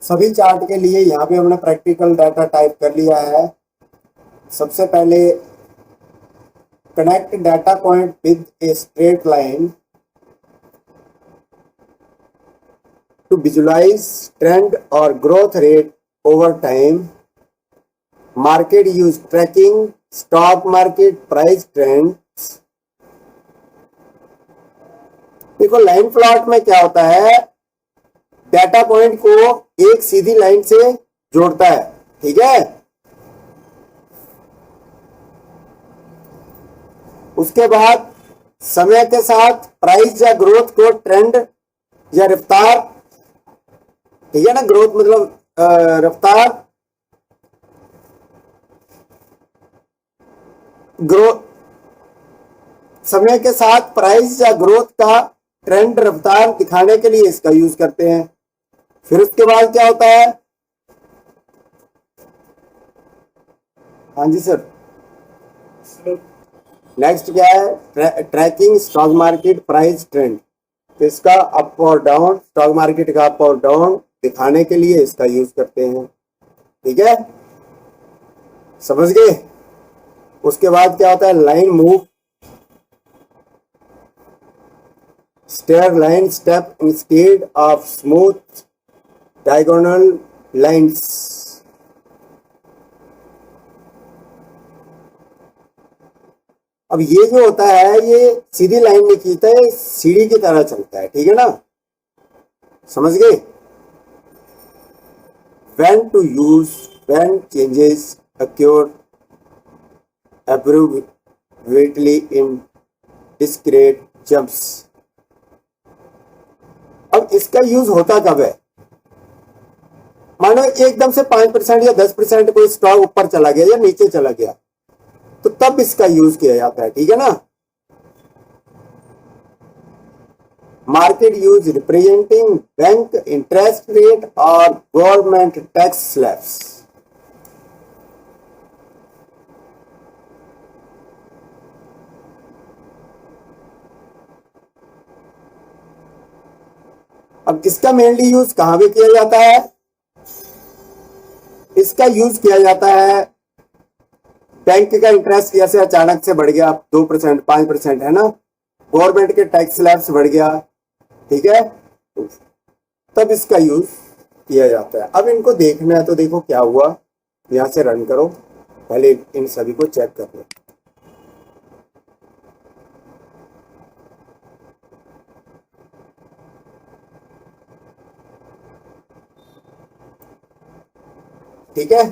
सभी चार्ट के लिए यहाँ पे हमने प्रैक्टिकल डाटा टाइप कर लिया है। सबसे पहले connect data point with a straight line to visualize trend or growth rate over time. Market use tracking, stock market price trends. देखो लाइन प्लॉट में क्या होता है, डाटा पॉइंट को एक सीधी लाइन से जोड़ता है, ठीक है। उसके बाद समय के साथ प्राइस या ग्रोथ को ट्रेंड या रफ्तार, ठीक है ना, ग्रोथ मतलब रफ्तार, ग्रोथ समय के साथ प्राइस या ग्रोथ का ट्रेंड रफ्तार दिखाने के लिए इसका यूज करते हैं। फिर उसके बाद क्या होता है, हाँ जी सर, नेक्स्ट क्या है, tracking stock market price trend. तो इसका अप और डाउन, स्टॉक मार्केट का अप और डाउन दिखाने के लिए इसका यूज करते हैं, ठीक है, समझ गए। उसके बाद क्या होता है, line move, stair line step instead of smooth diagonal lines. अब ये जो होता है ये सीधी लाइन नहीं खींचता है, सीढ़ी की तरह चलता है, ठीक है ना, समझ गए। when to use, when changes occur abruptly in discrete jumps। अब इसका यूज होता कब है, मानो एकदम से 5% या 10% कोई स्टॉक ऊपर चला गया या नीचे चला गया, तो तब इसका यूज किया जाता है, ठीक है ना। Market use representing bank interest rate और गवर्नमेंट टैक्स स्लैब्स। अब इसका मेनली यूज कहां पे किया जाता है, इसका यूज किया जाता है बैंक का इंटरेस्ट जैसे अचानक से बढ़ गया 2% 5% है ना, गवर्नमेंट के टैक्स स्लैब्स बढ़ गया, ठीक है, तब इसका यूज किया जाता है। अब इनको देखना है तो देखो क्या हुआ, यहां से रन करो, पहले इन सभी को चेक कर लो। ठीक है,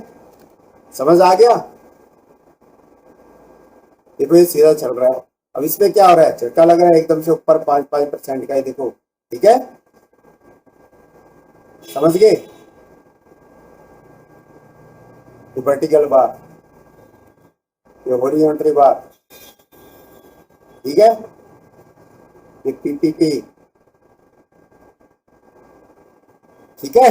समझ आ गया। देखो ये सीधा चल रहा है, अब इसमें क्या हो रहा है, झटका लग रहा है एकदम से ऊपर 5% का है, देखो, ठीक है, समझ गए। ये वर्टिकल बार, ये हॉरिजॉन्टल बार, ठीक है, ये पीपीपी, ठीक है।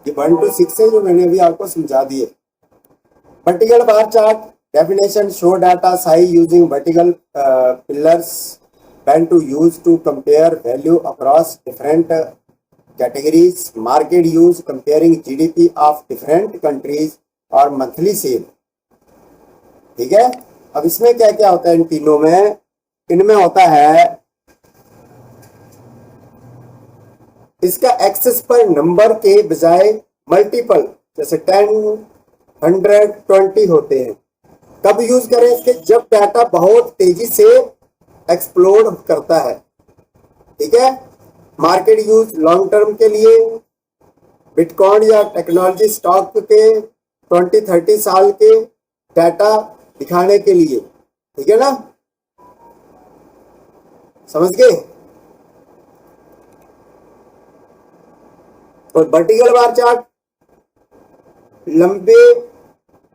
ये 1 to 6 है जो मैंने अभी आपको समझा दिए। Vertical bar chart definition, show data size using vertical pillars, when to use to compare value across different categories, market use comparing GDP of different countries और monthly sale, ठीक है। अब इसमें क्या क्या होता है इन तीनों में, इनमें होता है इसका एक्सेस पर नंबर के बजाय मल्टीपल, जैसे 10, 100, 20 होते हैं। कब यूज करें इसके, जब डाटा बहुत तेजी से एक्सप्लोड करता है, ठीक है। मार्केट यूज लॉन्ग टर्म के लिए, बिटकॉइन या टेक्नोलॉजी स्टॉक के 20-30 साल के डाटा दिखाने के लिए, ठीक है ना, समझ गए। और वर्टिकल बार चार्ट लंबे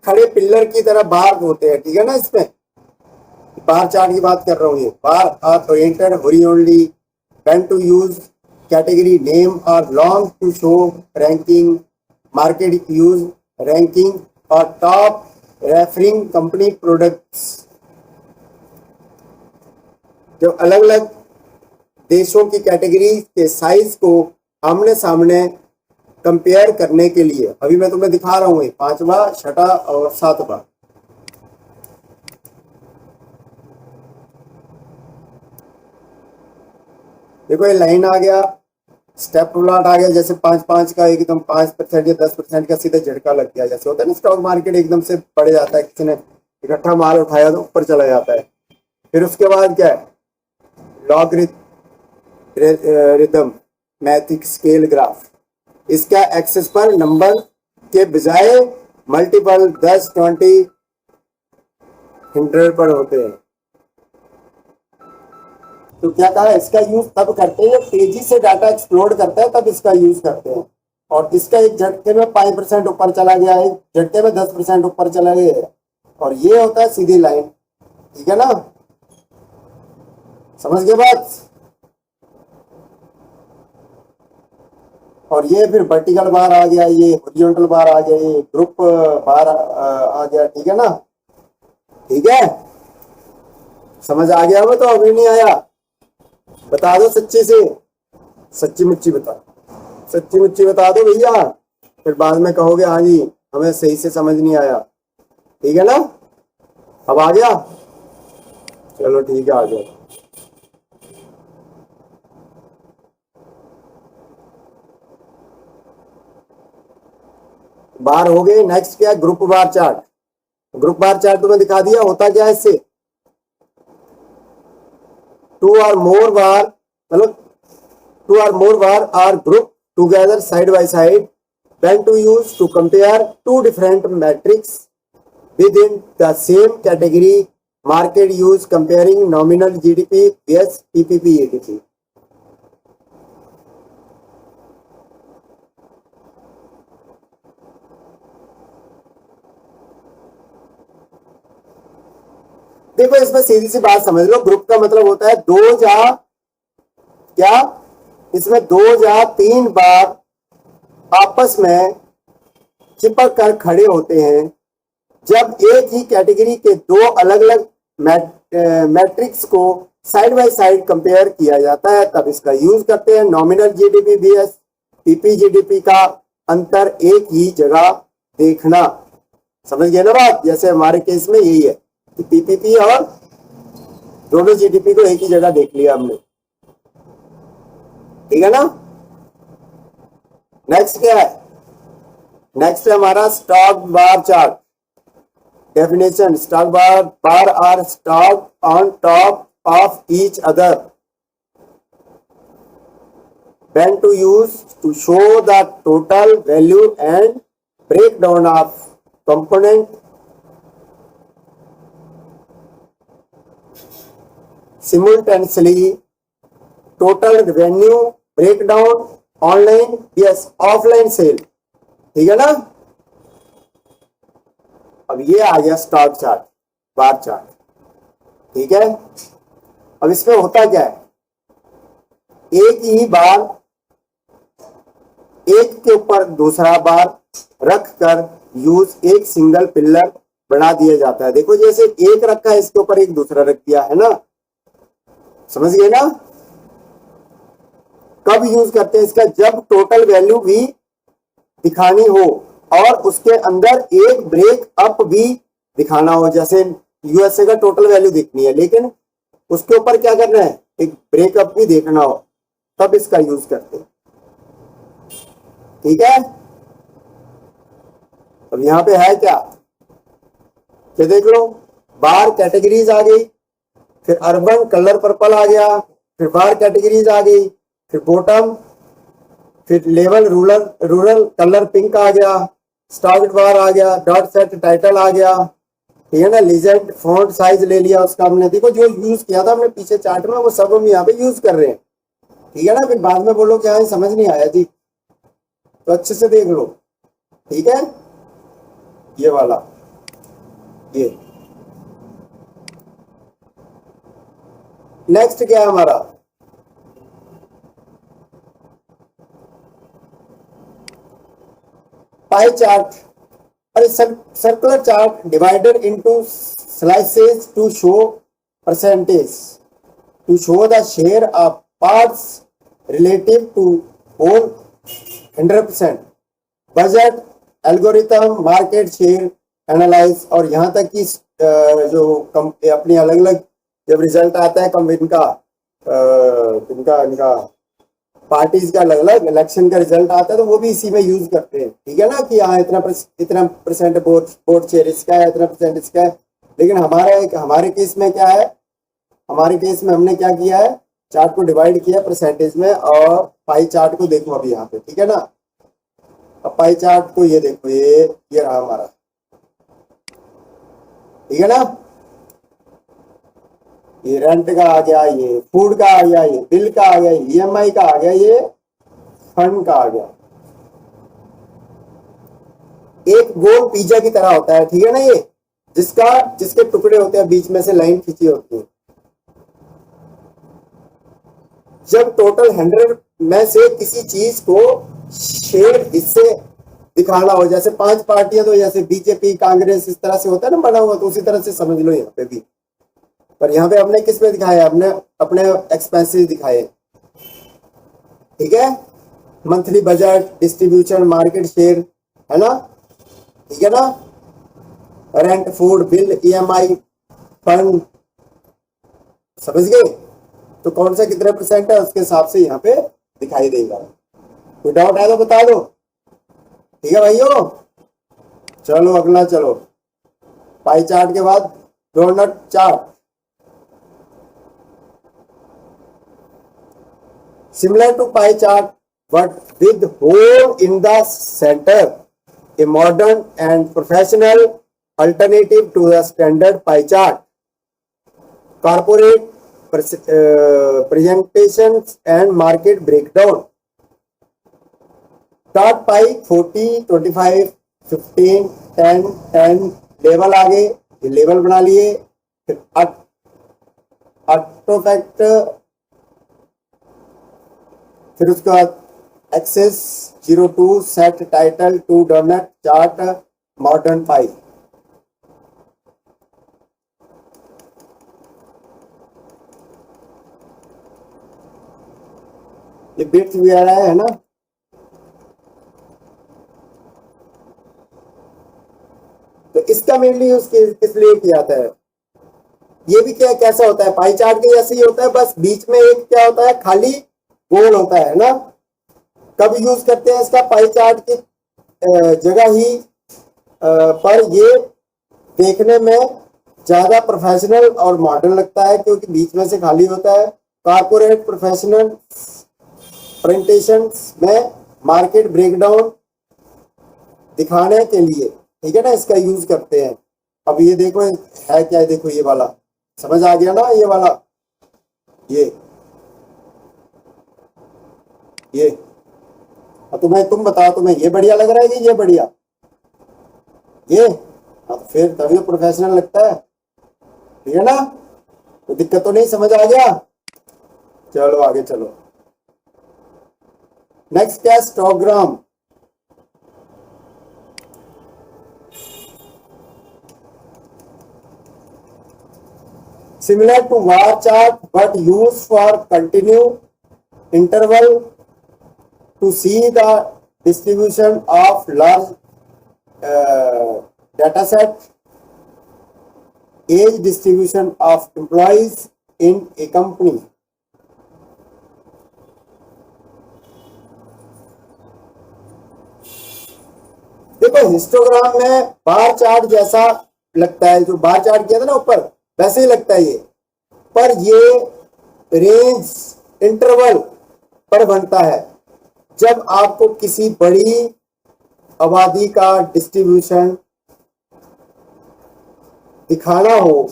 खड़े पिलर की तरह बार होते हैं, ठीक है ना। इसमें बार चार्ट की बात कर रहा हूं, ये bar are oriented horizontally, when to use category name or long to show ranking, market use ranking or top referring company products, जब अलग अलग देशों की कैटेगरी के साइज को आमने सामने कंपेयर करने के लिए, अभी मैं तुम्हें दिखा रहा हूँ 5वां, 6वां और 7वां। देखो ये लाइन आ गया, स्टेप प्लॉट आ गया, जैसे 5-5 का एकदम 5% या 10% का सीधा झटका लग गया, जैसे होता है ना स्टॉक मार्केट एकदम से बढ़ जाता है, किसी ने इकट्ठा माल उठाया तो ऊपर चला जाता है। फिर उसके बाद क्या है, लॉगरिथम मैथिक स्केल ग्राफ, इसका एक्सेस पर नंबर के बजाय मल्टीपल 10, 20, 100 पर होते हैं। तो क्या कहा, इसका यूज तब करते हैं जब तेजी से डाटा एक्सप्लोड करता है, तब इसका यूज करते हैं। और इसका एक झटके में 5% ऊपर चला गया है, झटके में 10% ऊपर चला गया है, और ये होता है सीधी लाइन। ठीक है ना, समझ गए बात। और ये फिर वर्टिकल बार आ गया, ये हॉरिजॉन्टल बार आ गया, ये ग्रुप बार आ गया। ठीक है ना, ठीक है, समझ आ गया वो, तो अभी नहीं आया बता दो सच्ची से, सच्ची मुच्ची बता, सच्ची मुच्ची बता दो भैया, फिर बाद में कहोगे हाँ जी हमें सही से समझ नहीं आया। ठीक है ना, अब आ गया, चलो ठीक है, आ गया। बार हो गए। नेक्स्ट क्या है, group bar chart. Group bar chart तुम्हें दिखा दिया, होता क्या है इससे, 2 or more bar, मतलब 2 or more bar are grouped together side by side when to use to compare two different metrics within the same category. Market use comparing nominal GDP vs PPP ADP. देखो इसमें सीधी सी बात समझ लो, group का मतलब होता है 2 या क्या, इसमें 2 या 3 बार आपस में चिपक कर खड़े होते हैं। जब एक ही कैटेगरी के 2 अलग अलग मैट्रिक्स को साइड बाय साइड कंपेयर किया जाता है, तब इसका यूज करते हैं। Nominal GDP vs PP GDP का अंतर एक ही जगह देखना, समझ गए ना बात। जैसे हमारे केस में यही है कि पीपीपी और दोनों जीडीपी को एक ही जगह देख लिया हमने। ठीक है ना, नेक्स्ट क्या है, नेक्स्ट है हमारा stock bar chart. Definition, stock bar are stock on top of each other when to use to show the total value and breakdown of component simultaneously. Total revenue breakdown online yes offline sale. ठीक है ना, अब ये आ गया stock chart, bar chart. ठीक है, अब इसमें होता क्या है, एक ही बार एक के ऊपर दूसरा बार रख कर यूज एक सिंगल पिलर बना दिया जाता है। देखो जैसे एक रखा है, इसके ऊपर एक दूसरा रख दिया है ना, समझ गए ना। कब यूज करते हैं इसका, जब टोटल वैल्यू भी दिखानी हो और उसके अंदर एक ब्रेक अप भी दिखाना हो। जैसे यूएसए का टोटल वैल्यू दिखनी है, लेकिन उसके ऊपर क्या करना है, एक ब्रेकअप भी देखना हो, तब इसका यूज करते हैं। ठीक है, अब यहां पे है क्या, ये देख लो, बार कैटेगरीज आ गई, फिर अर्बन कलर पर्पल आ गया, फिर बार कैटेगरीज आ गई, फिर बॉटम, फिर लेवल रूरल कलर पिंक आ गया, स्टॉक बार आ गया, डॉट सेट टाइटल आ गया। ठीक है ना, लीजेंड फॉन्ट साइज ले लिया उसका हमने। देखो जो यूज किया था हमने पीछे चार्ट में, वो सब हम यहाँ पे यूज कर रहे हैं। ठीक है ना, फिर बाद में बोलो क्या है समझ नहीं आया जी, तो अच्छे से देख लो। ठीक है, ये वाला, ये नेक्स्ट क्या है हमारा, पाई चार्ट। अरे circular chart divided into slices to show percentage to show the share of parts relative to whole 100%, budget, algorithm, market share analyze, और यहाँ तक कि जो अपनी अलग अलग जब रिजल्ट आता है इनका पार्टीज का अलग अलग इलेक्शन का रिजल्ट आता है तो वो भी इसी में यूज करते हैं, ठीक है ना, कि हाँ इतना परसेंट वोट शेयर इसका है, इतना परसेंट इसका है। लेकिन हमारे केस में क्या है, हमारे केस में हमने क्या किया है, चार्ट को डिवाइड किया परसेंटेज में, और पाई चार्ट को देखो अभी यहाँ पे, ठीक है ना। अब पाई चार्ट को ये देखो, ये रहा हमारा, ठीक है ना। ये रेंट का आ गया, ये फूड का आ गया, ये बिल का आ गया, ईएमआई का आ गया, ये फंड का आ गया। एक गोल पिज्जा की तरह होता है, ठीक है ना, ये जिसके टुकड़े होते हैं, बीच में से लाइन खींची होती है। जब टोटल 100 में से किसी चीज को शेयर हिस्से दिखाना हो, जैसे 5 पार्टियां, तो जैसे बीजेपी, कांग्रेस, इस तरह से होता है ना बना हुआ, तो उसी तरह से समझ लो यहाँ पे भी। पर यहाँ पे हमने किस में दिखाया, हमने अपने एक्सपेंसेस दिखाए, ठीक है। Monthly budget, distribution, market share, है ना, ठीक है ना। Rent, food, bill, EMI, fund, समझ गए। तो कौन सा कितने परसेंट है उसके हिसाब से यहाँ पे दिखाई देगा। कोई डाउट है तो बता दो, ठीक है भाइयों। चलो अगला, चलो पाई चार्ट के बाद donut chart. Similar to pie chart, but with hole in the center, a modern and professional alternative to the standard pie chart. Corporate presentations and market breakdown. Start pie 40, 25, 15, 10, 10 level आ गए, ये level बना लिए। फिर artefact, फिर उसके बाद axes 02, set title 2, donut chart, modern pie. ये bits भी आ रहा है ना। तो इसका मेनली यूज किस लिए किया जाता है, ये भी क्या कैसा होता है, पाई चार्ट के जैसे ही होता है, बस बीच में एक क्या होता है, खाली गोल होता है ना। कब यूज करते हैं इसका, पाई चार्ट की जगह ही पर ये देखने में ज्यादा प्रोफेशनल और मॉडर्न लगता है, क्योंकि बीच में से खाली होता है। कॉर्पोरेट प्रोफेशनल प्रेजेंटेशंस में मार्केट ब्रेकडाउन दिखाने के लिए, ठीक है ना, इसका यूज करते हैं। अब ये देखो है क्या है, देखो ये वाला समझ आ गया ना, ये वाला, ये तुम बताओ, तुम्हें ये बढ़िया लग रहा है कि ये बढ़िया, ये तो फिर तभी तो प्रोफेशनल लगता है, ठीक है ना। तो दिक्कत तो नहीं, समझ आ गया। चलो आगे चलो। नेक्स्ट क्या, histogram. Similar to bar chart but used for continue interval to see the distribution of large data set, age distribution of employees in a company. देखो हिस्टोग्राम में बार चार्ट जैसा लगता है, जो बार चार्ट किया था ना ऊपर, वैसे ही लगता है ये, पर ये रेंज इंटरवल पर बनता है। जब आपको किसी बड़ी आबादी का डिस्ट्रीब्यूशन दिखाना हो,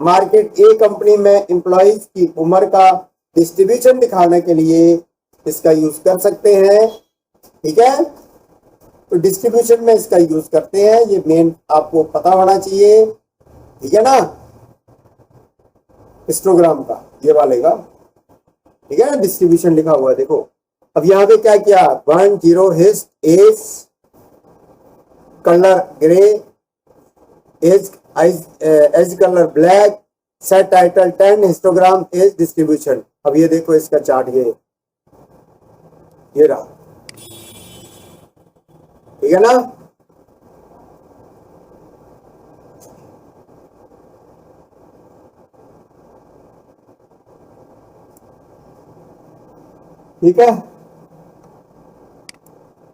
मार्केट ए कंपनी में एम्प्लॉइज की उम्र का डिस्ट्रीब्यूशन दिखाने के लिए इसका यूज कर सकते हैं, ठीक है। तो डिस्ट्रीब्यूशन में इसका यूज करते हैं, ये मेन आपको पता होना चाहिए, ठीक है ना, हिस्टोग्राम का, ये वाले का, ठीक है ना, डिस्ट्रीब्यूशन लिखा हुआ है देखो। अब यहाँ पे क्या किया, 1 0 hist, edge colour grey, edge colour black, set title 10 histogram as distribution. अब ये देखो इसका चार्ट, ये रहा, ठीक है ना। ठीक है,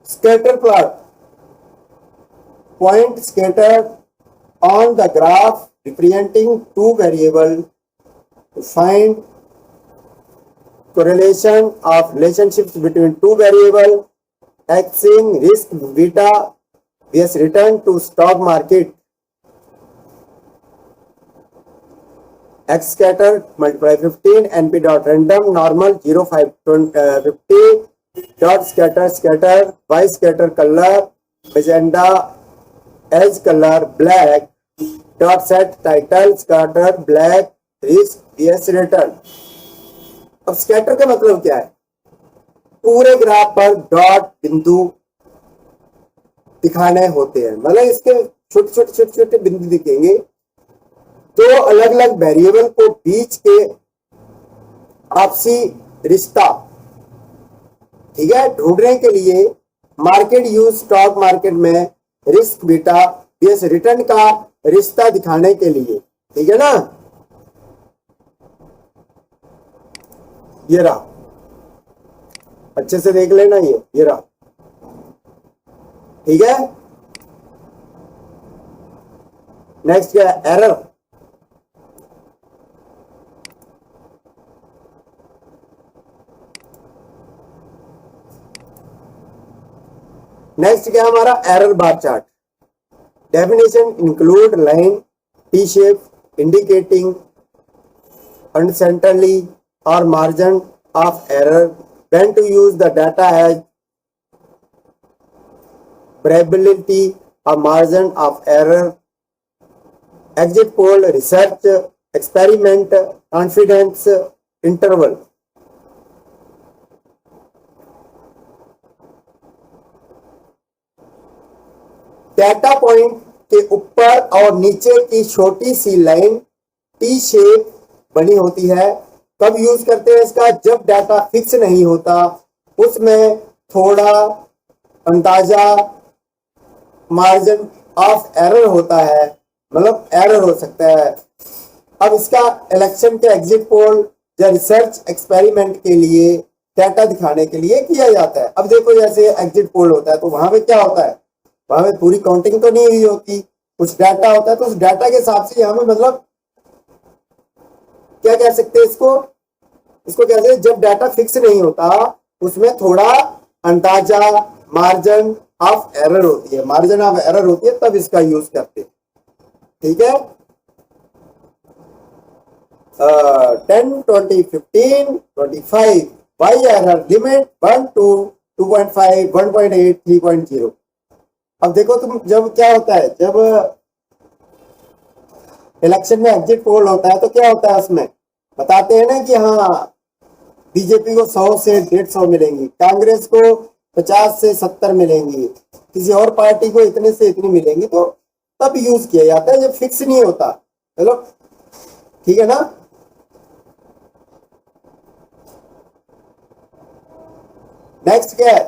scatter plot, point scattered on the graph representing two variables to find correlation of relationships between two variables, axing risk beta vs return to stock market, x scatter multiply 15 np dot random normal 0 5 50 dot scatter y scatter color magenta edge color black dot set title scatter black risk vs return। अब scatter का मतलब क्या है? पूरे graph पर dot बिंदु दिखाने होते हैं, मतलब इसके छोटे छोटे छोटे छोटे बिंदु दिखेंगे। तो अलग अलग वेरिएबल को बीच के आपसी रिश्ता, ठीक है, ढूंढने के लिए मार्केट यूज स्टॉक मार्केट में रिस्क बीटा बेस रिटर्न का रिश्ता दिखाने के लिए, ठीक है ना। ये रहा, अच्छे से देख लेना, ये रहा, ठीक है। नेक्स्ट क्या है? एरर। नेक्स्ट क्या है हमारा? Error bar chart. Definition include line T shape indicating uncertainty or margin of error when to use the data as probability or margin of error, exit poll, research experiment, confidence interval। Data point के ऊपर और नीचे की छोटी सी line T shape बनी होती है। कब यूज करते हैं इसका? जब डाटा फिक्स नहीं होता, उसमें थोड़ा अंदाजा मार्जिन ऑफ एरर होता है, मतलब एरर हो सकता है। अब इसका इलेक्शन के एग्जिट पोल या रिसर्च एक्सपेरिमेंट के लिए डाटा दिखाने के लिए किया जाता है। अब देखो जैसे एग्जिट पोल होता है तो वहां पे क्या होता है? वहां पे पूरी काउंटिंग तो नहीं हुई होती, कुछ डाटा होता है, तो उस डाटा के हिसाब से यहाँ पे मतलब क्या कह सकते हैं इसको कैसे? जब डाटा फिक्स नहीं होता उसमें थोड़ा अंदाजा मार्जिन ऑफ एरर होती है, मार्जिन ऑफ एरर होती है, तब इसका यूज करते हैं, ठीक है। 10 20 15 25 वाई एरर लिमिट 1 to 2.5 1.8 3.0। अब देखो तुम, जब क्या होता है, जब इलेक्शन में एग्जिट पोल होता है तो क्या होता है, उसमें बताते हैं ना कि हाँ बीजेपी को 100 से 150 मिलेंगी, कांग्रेस को 50 से 70 मिलेंगी, किसी और पार्टी को इतने से इतनी मिलेंगी। तो तब यूज किया जाता है जब फिक्स नहीं होता। चलो ठीक है ना। नेक्स्ट क्या है?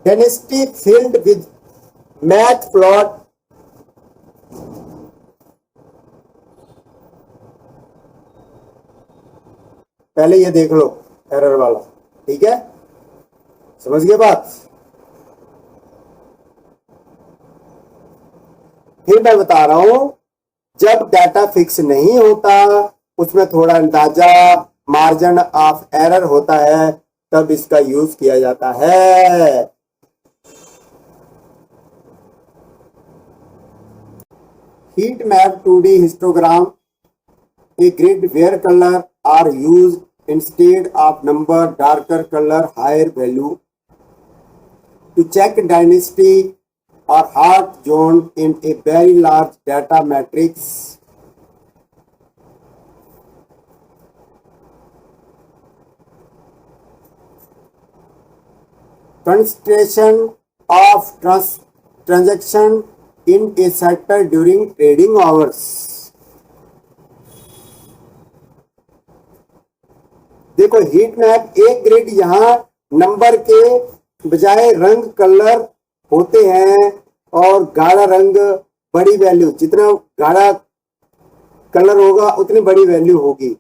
Density field with math plot. पहले ये देख लो एरर वाला, ठीक है, समझ गए बात। फिर मैं बता रहा हूं, जब डाटा फिक्स नहीं होता उसमें थोड़ा अंदाजा मार्जिन ऑफ एरर होता है, तब इसका यूज किया जाता है। Heat map 2D histogram, a grid where color are used instead of number, darker color higher value, to check density or hot zone in a very large data matrix। Concentration of transaction in a sector during trading hours। देखो heat map एक grid, यहाँ number के बजाय रंग colour होते हैं और गाढ़ा रंग बड़ी वैल्यू, जितना गाढ़ा कलर होगा उतनी बड़ी वैल्यू होगी।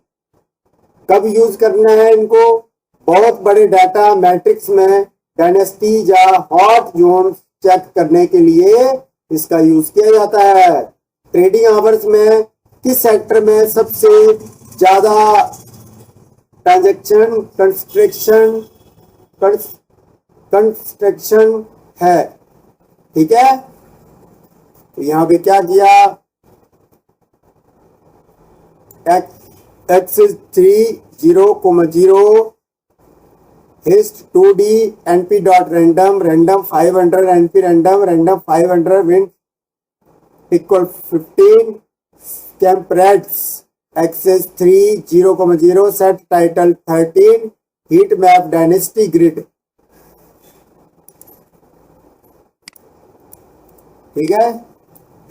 कब यूज करना है इनको? बहुत बड़े डाटा मैट्रिक्स में डायनेस्टी या हॉट जोन चेक करने के लिए इसका यूज किया जाता है। ट्रेडिंग आवर्स में किस सेक्टर में सबसे ज्यादा ट्रांजैक्शन कंस्ट्रक्शन है? ठीक है, तो यहां पे क्या किया, axis 3 0,0 hist 2D np dot random random 500 np random 500 win equal 15 Camprats access 3 0,0 set title 13 heat map dynasty grid। ठीक है,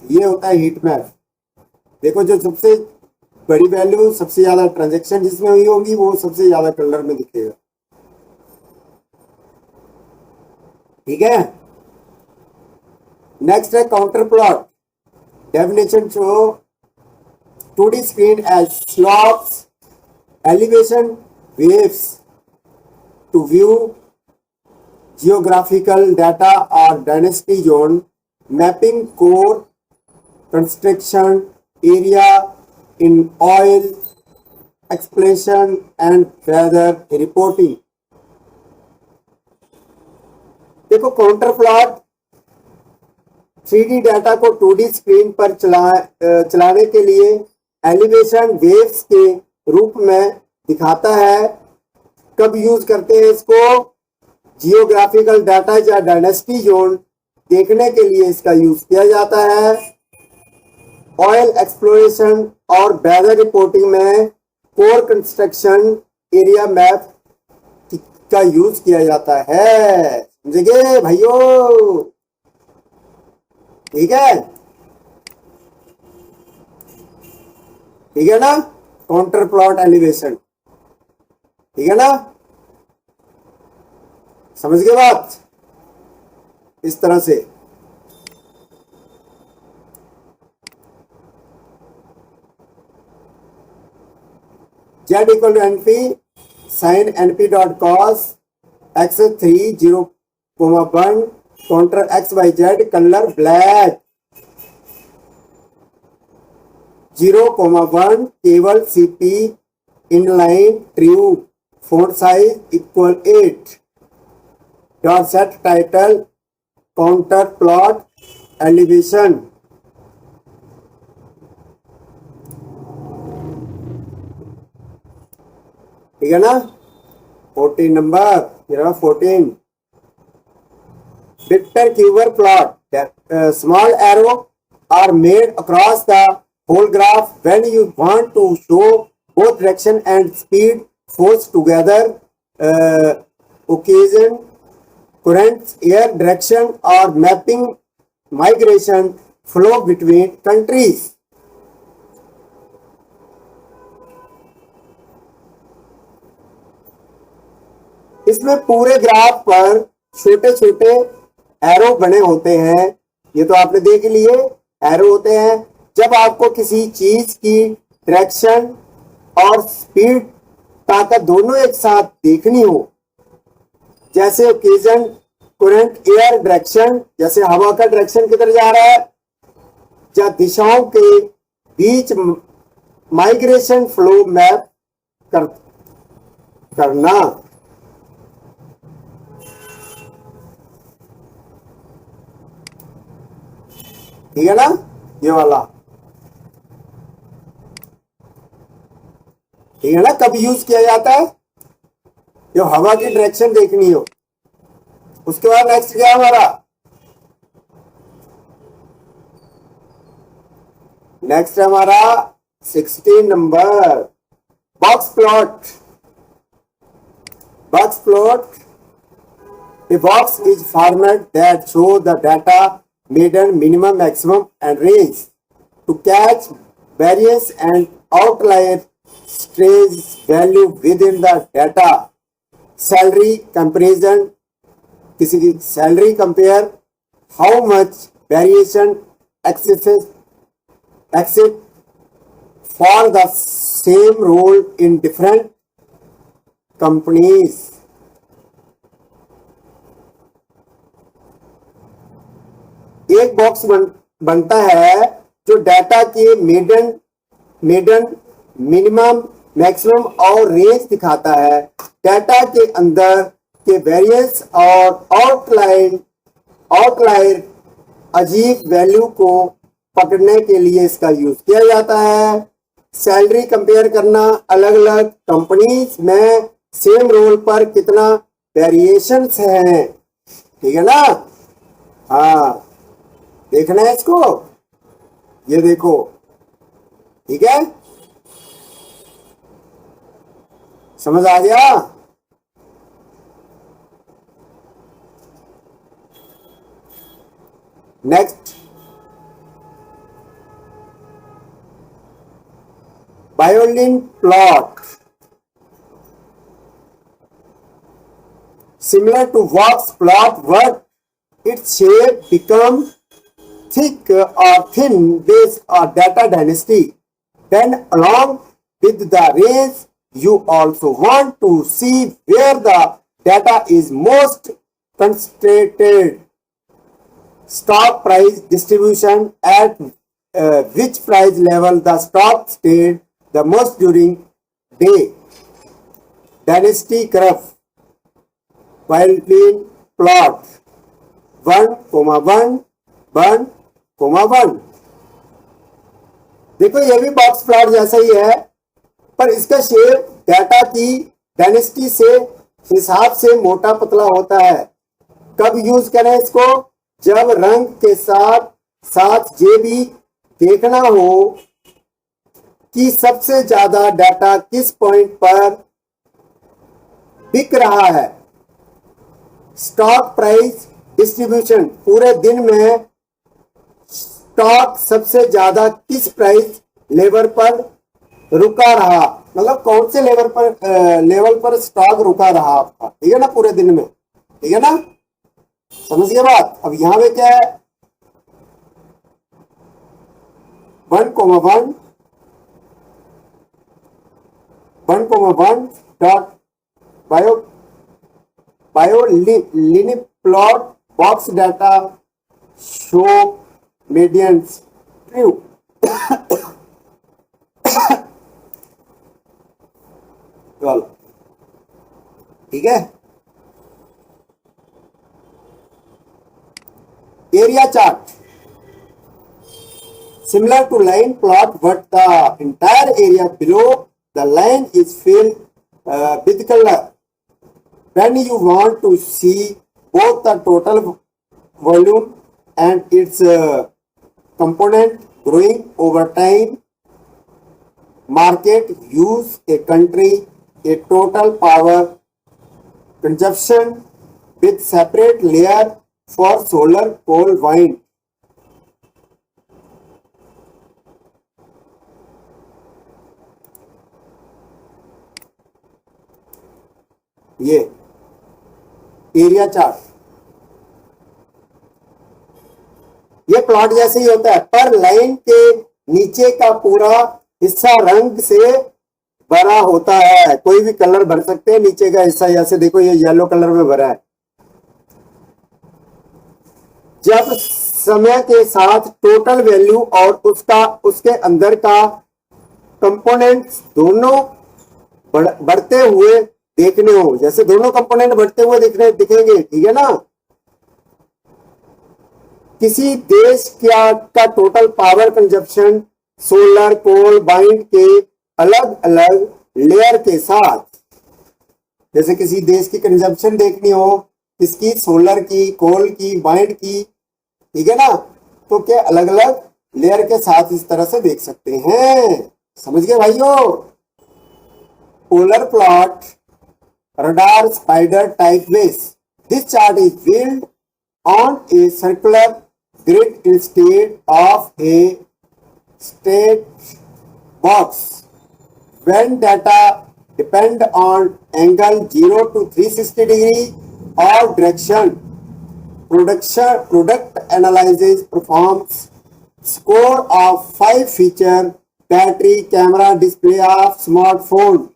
ये होता है हीट मैप। देखो जो सबसे बड़ी वैल्यू, सबसे ज्यादा ट्रांजैक्शन जिसमें हुई होगी वो सबसे ज्यादा कलर में दिखेगा। ठीक है, नेक्स्ट है counter plot. Definition show 2D screen as slopes, elevation, waves to view geographical data or dynasty zone, mapping core construction area in oil exploration and weather reporting। देखो काउंटर प्लॉट 3D डाटा को 2D screen पर चलाने के लिए elevation waves के रूप में दिखाता है। कब यूज करते हैं इसको? जियोग्राफिकल डाटा या डायनेस्टी जोन देखने के लिए इसका यूज किया जाता है। ऑयल एक्सप्लोरेशन और वेदर रिपोर्टिंग में कोर कंस्ट्रक्शन एरिया मैप का यूज किया जाता है। समझे भाइयों? ठीक है, ठीक है ना, काउंटर प्लॉट एलिवेशन। ठीक है ना, समझ गए बात? इस तरह से z equal to np sin np dot cos x 3 0,1 counter x y z colour black 0,1 केवल CP inline true font size equal 8 dot set title counter plot elevation. ठीक है ना, 14 number, 14 Victor Cuber plot, small arrow are made across the whole graph when you want to show both direction and speed force together, occasion, currents, air direction or mapping migration flow between countries। इसमें पूरे graph पर छोटे छोटे arrow बने होते हैं। ये तो आपने देख लिए, एरो होते हैं। जब आपको किसी चीज की डायरेक्शन और स्पीड, ताकत दोनों एक साथ देखनी हो, जैसे ओकेजन, करंट, एयर डायरेक्शन, जैसे हवा का डायरेक्शन किधर जा रहा है, या दिशाओं के बीच माइग्रेशन फ्लो मैप करना। ठीक है ना, ये वाला। ठीक है ना, कब यूज किया जाता है? जो हवा की डायरेक्शन देखनी हो। उसके बाद नेक्स्ट क्या हमारा? नेक्स्ट है हमारा 16 number, box plot. Box plot, a box is format that show the data median, minimum, maximum and range to catch variance and outlier stress value within the data, salary comparison, किसी की salary compare, how much variation exist for the same role in different companies. एक box बनता है जो data के median minimum maximum और range दिखाता है। डाटा के अंदर के वेरिएंस और आउटलायर अजीब वैल्यू को पकड़ने के लिए इसका यूज किया जाता है। सैलरी कंपेयर करना, अलग अलग कंपनीज में सेम रोल पर कितना वेरिएशंस हैं, ठीक है ना। हाँ, देखना है इसको, ये देखो, ठीक है, समझ आ गया। Next, violin plot, similar to Vox plot, but its shape become thick or thin based on data density. Then along with the range, you also want to see where the data is most concentrated. Stock price distribution, at which price level the stock stayed the most during day. Dynasty curve, violin plot 1,1 1,1। देखो ये भी box plot जैसा ही है, पर इसका shape data की dynasty से हिसाब से मोटा पतला होता है। कब यूज करें इसको? जब रंग के साथ साथ ये भी देखना हो कि सबसे ज्यादा डाटा किस पॉइंट पर बिक रहा है। स्टॉक प्राइस डिस्ट्रीब्यूशन, पूरे दिन में स्टॉक सबसे ज्यादा किस प्राइस लेवल पर रुका रहा, मतलब कौन से लेवल पर स्टॉक रुका रहा आपका, ठीक है ना, पूरे दिन में, ठीक है ना, समझ गए बात। अब यहां पे क्या है, 1,1 1,1 dot violin plot box data show medians true. चलो ठीक है। Area chart, similar to line plot, but the entire area below the line is filled with color. When you want to see both the total volume and its component growing over time, market use a country, a total power consumption with separate layer for solar, coal, wind. ये area chart, ये plot जैसे ही होता है, पर line के नीचे का पूरा हिस्सा रंग से भरा होता है। कोई भी कलर भर सकते हैं नीचे का हिस्सा, जैसे देखो ये येलो कलर में भरा है। जब समय के साथ टोटल वैल्यू और उसके अंदर का कंपोनेंट्स दोनों बढ़ते हुए देखने हो, जैसे दोनों कंपोनेंट बढ़ते हुए दिखेंगे, ठीक है ना। किसी देश का टोटल पावर कंजप्शन सोलर, कोल, वाइंड के अलग अलग लेयर के साथ, जैसे किसी देश की कंजप्शन देखनी हो, किसकी, सोलर की, कोल की, वाइंड की, ठीक है ना, तो क्या अलग अलग लेयर के साथ इस तरह से देख सकते हैं। समझ गए भाइयों। Polar plot, radar spider type base. This chart is built on a circular grid instead of a straight box when data depend on angle 0 to 360 degree or direction, product analysis performs score of 5 feature battery, camera, display of smartphone.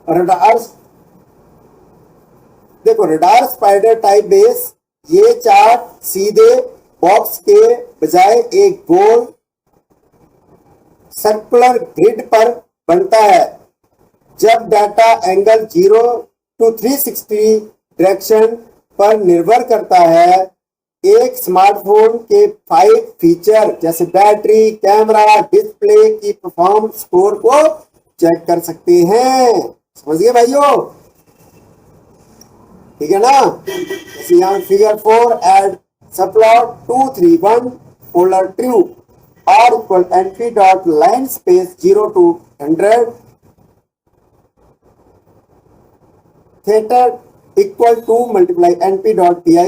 Radar देखो, radar spider type base, ये chart सीधे box के बजाय एक गोल circular grid पर बनता है। जब डाटा एंगल 0 to 360 डायरेक्शन पर निर्भर करता है, एक स्मार्टफोन के 5 फीचर जैसे बैटरी, कैमरा, डिस्प्ले की परफॉर्मेंस स्कोर को चेक कर सकते हैं। समझ गए भाइयों? ठीक है ना? जैसे यहाँ figure 4 add subplot 2 3 1 polar true R equal NP dot line space 0 to 100 theta equal to multiply NP dot PI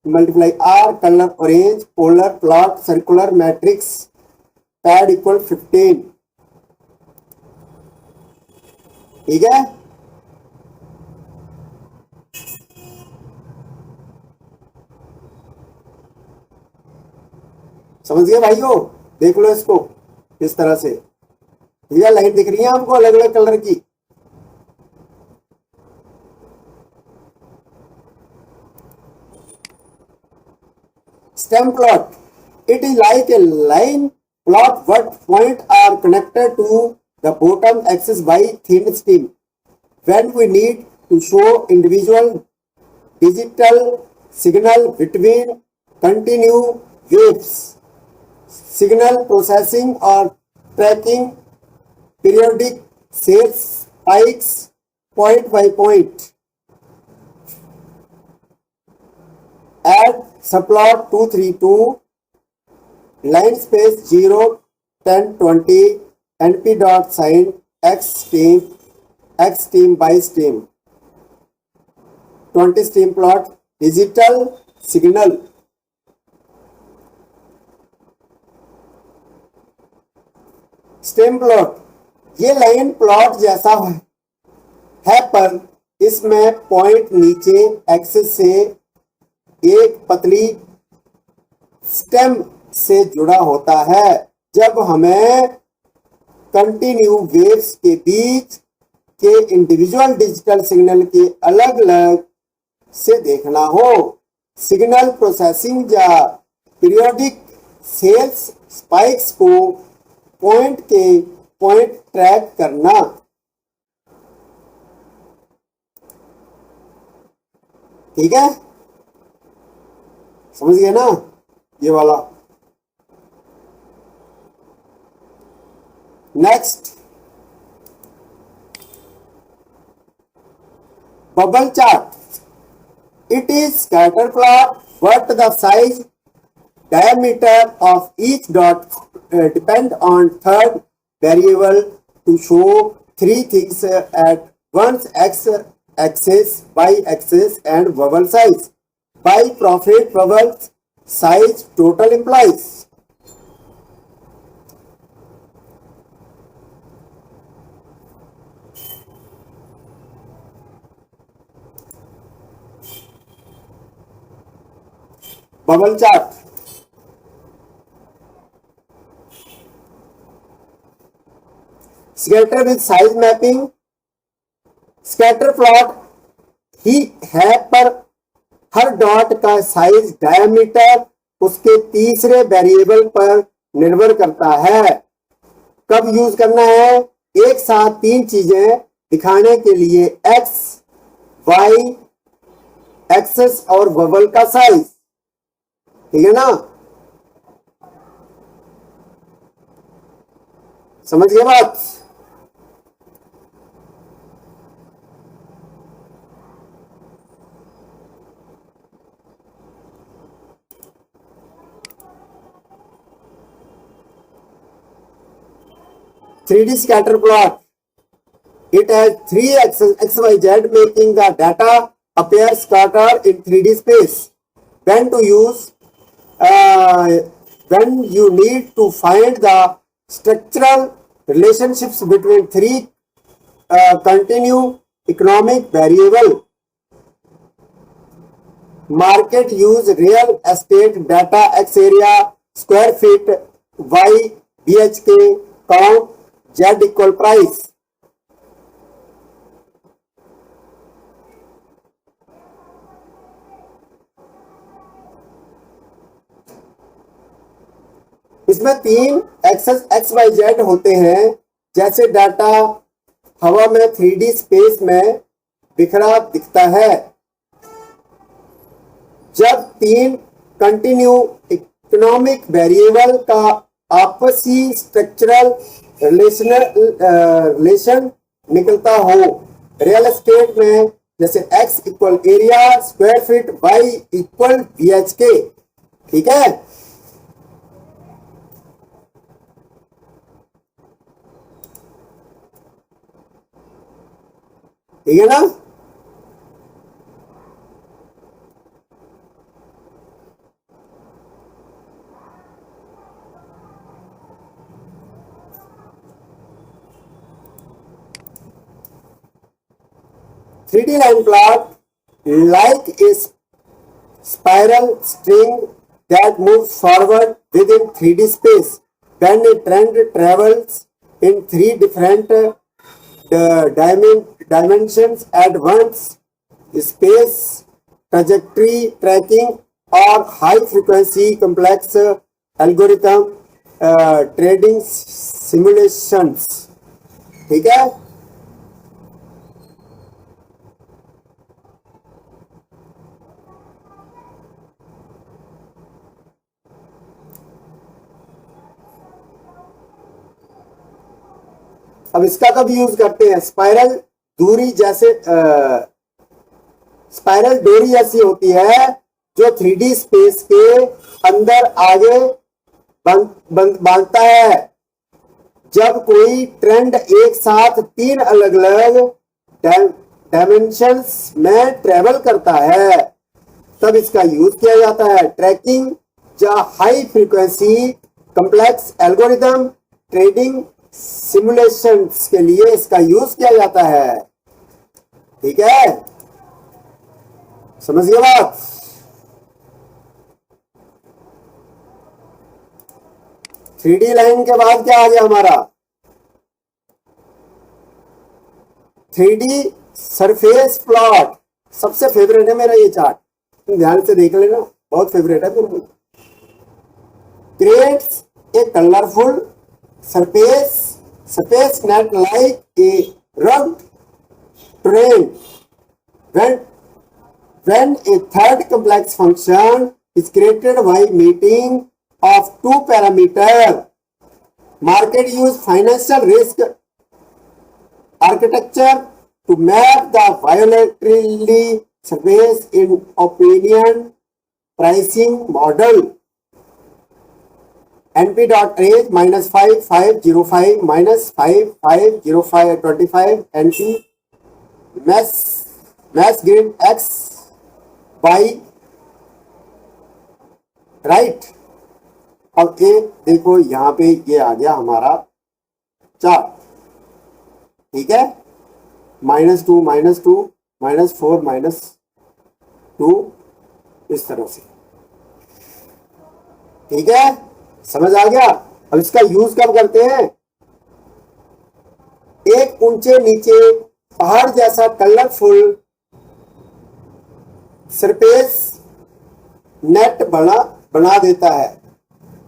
multiply R color orange polar plot circular matrix pad equal 15। ठीक है? समझ गए भाइयों? देख लो इसको इस तरह से। ठीक है, लाइन दिख रही है आपको अलग अलग कलर की। Stem plot, it is like a line plot what point are connected to the bottom axis by thin stem. When we need to show individual digital signal between continue waves, signal processing or tracking periodic sales spikes point by point. Add subplot 232 line space 0 10 20 np dot sin x stream by stream 20 stream plot digital signal। Stem plot, ये line plot जैसा है पर इसमें point नीचे axis से एक पतली stem से जुड़ा होता है। जब हमें कंटिन्यू वेव्स के बीच के इंडिविजुअल डिजिटल सिग्नल के अलग अलग से देखना हो, सिग्नल प्रोसेसिंग या पीरियोडिक सेल्स स्पाइक्स को पॉइंट ट्रैक करना। ठीक है, समझ गए ना? ये वाला। Next, bubble chart, it is scatter plot but the size diameter of each dot depend on third variable to show three things at once: x axis, y axis, and bubble size. By profit bubble size total implies. Bubble chart. Scatter with size mapping, scatter plot ही है पर हर dot का size diameter उसके तीसरे variable पर निर्भर करता है। कब यूज करना है? एक साथ 3 चीजें दिखाने के लिए: एक्स, वाई एक्सेस और बबल का साइज। ठीक है ना? समझ गए बात? Three D scatter plot. It has 3 axes x, y, z, making the data appear scattered in 3D space. When to use? When you need to find the structural relationships between three continue economic variable. Market use real estate data X area, square feet, Y BHK, count, Z equal price. इसमें तीन access x Y Z होते हैं। जैसे data हवा में 3D space में बिखरा दिखता है। जब तीन कंटिन्यू इकोनॉमिक वेरिएबल का आपसी स्ट्रक्चरल रिलेशन निकलता हो, रियल एस्टेट में जैसे x equal area square feet, y equal BHK। ठीक है, ठीक है ना। Three D line plot like a spiral string that moves forward within 3D space. When a trend travels in three different dimensions at once, space trajectory tracking or high frequency complex algorithm trading simulations। ठीक है, अब इसका कब use करते हैं? Spiral दूरी जैसे spiral डोरी ऐसी होती है जो 3D स्पेस के अंदर आगे बांधता है। जब कोई ट्रेंड एक साथ तीन अलग अलग डायमेंशंस में ट्रेवल करता है तब इसका यूज किया जाता है। ट्रैकिंग या high frequency complex algorithm trading simulations के लिए इसका यूज किया जाता है। ठीक है, समझ गए बात? थ्री डी लाइन के बाद क्या आ गया हमारा? 3D surface plot. सबसे फेवरेट है मेरा ये चार्ट, तुम ध्यान से देख लेना, बहुत फेवरेट है मेरा। Creates a colourful surface net like a rugged terrain when a third complex function is created by meeting of two parameters. Market use financial risk architecture to map the volatility surface in opinion pricing model. NP.range -5505 -5505 NP mass grid X Y right. अब ये देखो यहां पे ये आ गया हमारा chart. ठीक है, -2 -2 -4 -2 इस तरह से। ठीक है, समझ आ गया? अब इसका यूज कब करते हैं? एक ऊंचे नीचे पहाड़ जैसा कलरफुल सरफेस नेट बना देता है।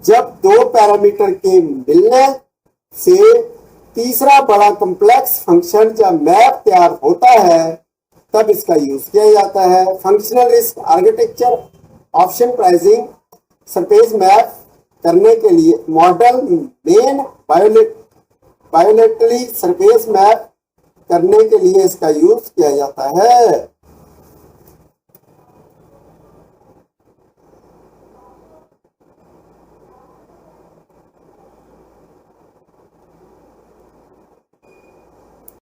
जब दो पैरामीटर के मिलने से तीसरा बड़ा कॉम्प्लेक्स फंक्शन जब मैप तैयार होता है तब इसका यूज किया जाता है। Functional risk architecture option pricing surface map करने के लिए मॉडल मेन बायोलेटरी सरफेस मैप करने के लिए इसका यूज किया जाता है।